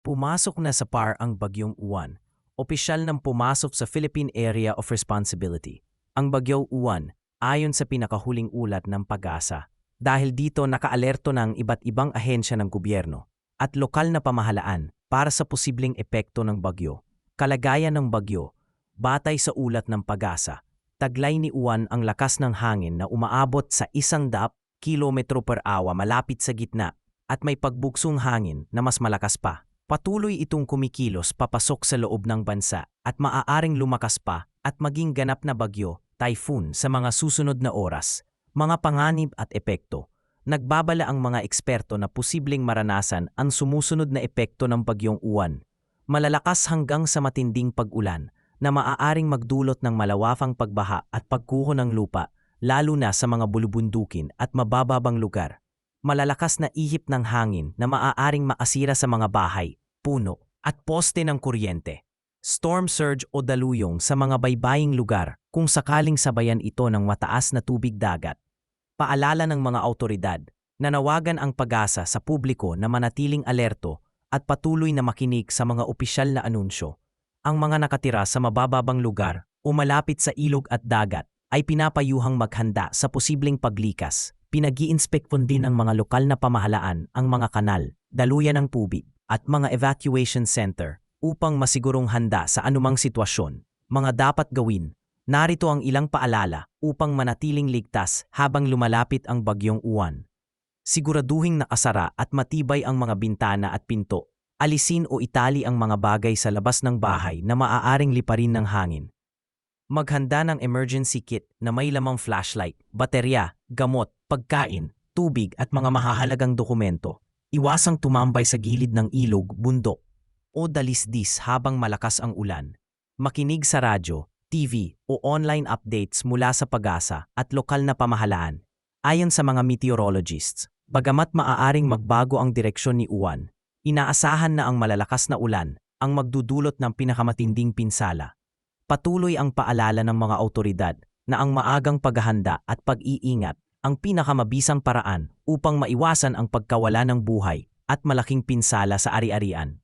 Pumasok na sa PAR ang Bagyong Uwan. Opisyal nang pumasok sa Philippine Area of Responsibility. Ang Bagyong Uwan, ayon sa pinakahuling ulat ng Pag-asa. Dahil dito nakaalerto ng iba't ibang ahensya ng gobyerno at lokal na pamahalaan para sa posibleng epekto ng bagyo. Kalagayan ng bagyo, batay sa ulat ng Pag-asa, taglay ni Uwan ang lakas ng hangin na umaabot sa 100 km/h malapit sa gitna at may pagbugsong hangin na mas malakas pa. Patuloy itong kumikilos papasok sa loob ng bansa at maaaring lumakas pa at maging ganap na bagyo, typhoon sa mga susunod na oras. Mga panganib at epekto. Nagbabala ang mga eksperto na posibleng maranasan ang sumusunod na epekto ng Bagyong Uwan. Malalakas hanggang sa matinding pag-ulan na maaaring magdulot ng malawakang pagbaha at pagguho ng lupa, lalo na sa mga bulubundukin at mabababang lugar. Malalakas na ihip ng hangin na maaaring maasira sa mga bahay, puno, at poste ng kuryente. Storm surge o daluyong sa mga baybaying lugar kung sakaling sabayan ito ng mataas na tubig dagat. Paalala ng mga awtoridad, nanawagan ang Pag-asa sa publiko na manatiling alerto at patuloy na makinig sa mga opisyal na anunsyo. Ang mga nakatira sa mabababang lugar o malapit sa ilog at dagat ay pinapayuhang maghanda sa posibleng paglikas. Pinag-iinspekton din ng mga lokal na pamahalaan ang mga kanal, daluyan ng tubig, at mga evacuation center upang masigurong handa sa anumang sitwasyon. Mga dapat gawin. Narito ang ilang paalala upang manatiling ligtas habang lumalapit ang Bagyong Uwan. Siguraduhing nakasara at matibay ang mga bintana at pinto. Alisin o itali ang mga bagay sa labas ng bahay na maaaring liparin ng hangin. Maghanda ng emergency kit na may lamang flashlight, baterya, gamot, pagkain, tubig at mga mahahalagang dokumento. Iwasang tumambay sa gilid ng ilog, bundok o dalisdis habang malakas ang ulan. Makinig sa radyo, TV o online updates mula sa Pag-asa at lokal na pamahalaan. Ayon sa mga meteorologists, bagamat maaaring magbago ang direksyon ni Uwan, inaasahan na ang malalakas na ulan ang magdudulot ng pinakamatinding pinsala. Patuloy ang paalala ng mga awtoridad na ang maagang paghahanda at pag-iingat ang pinakamabisang paraan upang maiwasan ang pagkawala ng buhay at malaking pinsala sa ari-arian.